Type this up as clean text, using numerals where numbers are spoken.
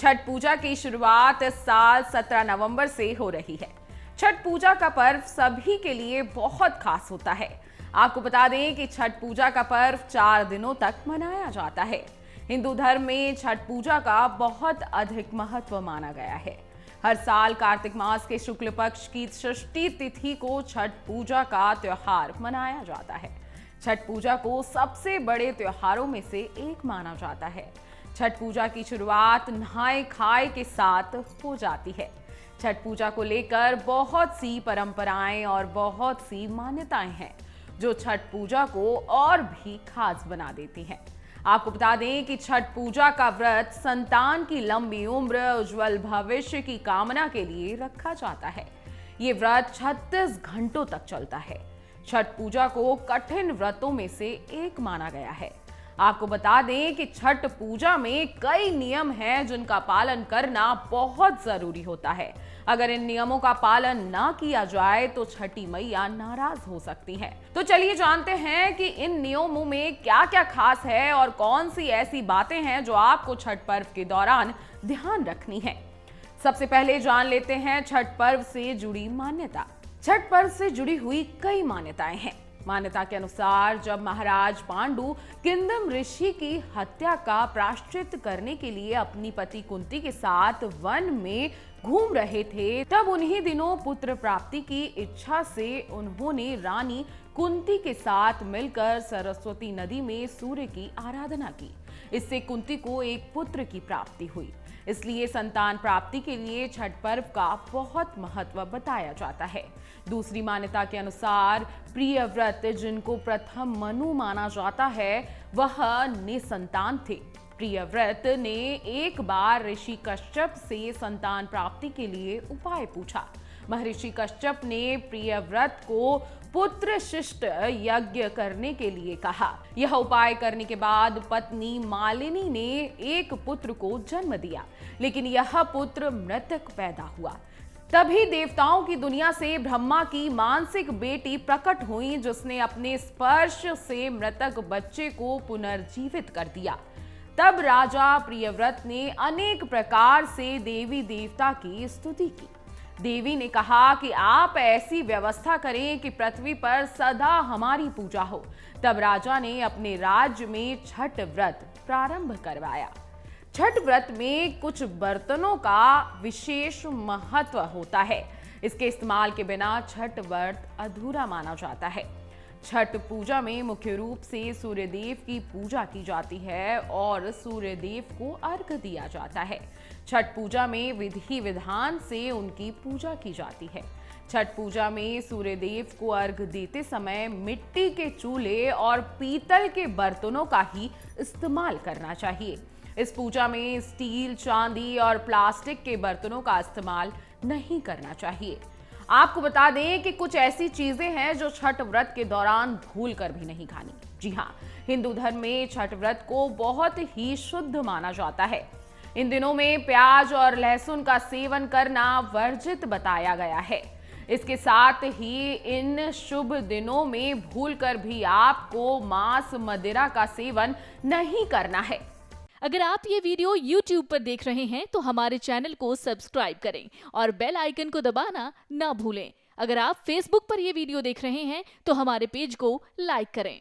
छठ पूजा की शुरुआत इस साल 17 नवंबर से हो रही है। छठ पूजा का पर्व सभी के लिए बहुत खास होता है। आपको बता दें कि छठ पूजा का पर्व 4 दिनों तक मनाया जाता है। हिंदू धर्म में छठ पूजा का बहुत अधिक महत्व माना गया है। हर साल कार्तिक मास के शुक्ल पक्ष की षष्ठी तिथि को छठ पूजा का त्योहार मनाया जाता है। छठ पूजा को सबसे बड़े त्योहारों में से एक माना जाता है। छठ पूजा की शुरुआत नहाए खाए के साथ हो जाती है। छठ पूजा को लेकर बहुत सी परंपराएं और बहुत सी मान्यताएं हैं, जो छठ पूजा को और भी खास बना देती हैं। आपको बता दें कि छठ पूजा का व्रत संतान की लंबी उम्र, उज्जवल भविष्य की कामना के लिए रखा जाता है। ये व्रत 36 घंटों तक चलता है। छठ पूजा को कठिन व्रतों में से एक माना गया है। आपको बता दें कि छठ पूजा में कई नियम हैं जिनका पालन करना बहुत जरूरी होता है। अगर इन नियमों का पालन ना किया जाए तो छठी मैया नाराज हो सकती हैं। तो चलिए जानते हैं कि इन नियमों में क्या क्या खास है और कौन सी ऐसी बातें हैं जो आपको छठ पर्व के दौरान ध्यान रखनी है। सबसे पहले जान लेते हैं छठ पर्व से जुड़ी मान्यता। छठ पर्व से जुड़ी हुई कई मान्यताएं हैं। मान्यता के अनुसार जब महाराज पांडु किंदम ऋषि की हत्या का प्रायश्चित करने के लिए अपनी पति कुंती के साथ वन में घूम रहे थे, तब उन्हीं दिनों पुत्र प्राप्ति की इच्छा से उन्होंने रानी कुंती के साथ मिलकर सरस्वती नदी में सूर्य की आराधना की। इससे कुंती को एक पुत्र की प्राप्ति हुई। इसलिए संतान प्राप्ति के लिए छठ पर्व का बहुत महत्व बताया जाता है। दूसरी मान्यता के अनुसार प्रिय व्रत, जिनको प्रथम मनु माना जाता है, वह निसंतान थे। प्रिय व्रत ने एक बार ऋषि कश्यप से संतान प्राप्ति के लिए उपाय पूछा। महर्षि कश्यप ने प्रिय व्रत को पुत्र शिष्ट यज्ञ करने के लिए कहा। यह उपाय करने के बाद पत्नी मालिनी ने एक पुत्र को जन्म दिया, लेकिन यह पुत्र मृतक पैदा हुआ। तभी देवताओं की दुनिया से ब्रह्मा की मानसिक बेटी प्रकट हुई, जिसने अपने स्पर्श से मृतक बच्चे को पुनर्जीवित कर दिया। तब राजा प्रियव्रत ने अनेक प्रकार से देवी देवता की स्तुति की। देवी ने कहा कि आप ऐसी व्यवस्था करें कि पृथ्वी पर सदा हमारी पूजा हो। तब राजा ने अपने राज्य में छठ व्रत प्रारंभ करवाया। छठ व्रत में कुछ बर्तनों का विशेष महत्व होता है। इसके इस्तेमाल के बिना छठ व्रत अधूरा माना जाता है। छठ पूजा में मुख्य रूप से सूर्यदेव की पूजा की जाती है और सूर्यदेव को अर्घ दिया जाता है। छठ पूजा में विधि विधान से उनकी पूजा की जाती है। छठ पूजा में सूर्यदेव को अर्घ देते समय मिट्टी के चूल्हे और पीतल के बर्तनों का ही इस्तेमाल करना चाहिए। इस पूजा में स्टील, चांदी और प्लास्टिक के बर्तनों का इस्तेमाल नहीं करना चाहिए। आपको बता दें कि कुछ ऐसी चीजें हैं जो छठ व्रत के दौरान भूल कर भी नहीं खानी। जी हाँ, हिंदू धर्म में छठ व्रत को बहुत ही शुद्ध माना जाता है। इन दिनों में प्याज और लहसुन का सेवन करना वर्जित बताया गया है। इसके साथ ही इन शुभ दिनों में भूल कर भी आपको मांस मदिरा का सेवन नहीं करना है। अगर आप ये वीडियो YouTube पर देख रहे हैं तो हमारे चैनल को सब्सक्राइब करें और बेल आइकन को दबाना ना भूलें। अगर आप Facebook पर ये वीडियो देख रहे हैं तो हमारे पेज को लाइक करें।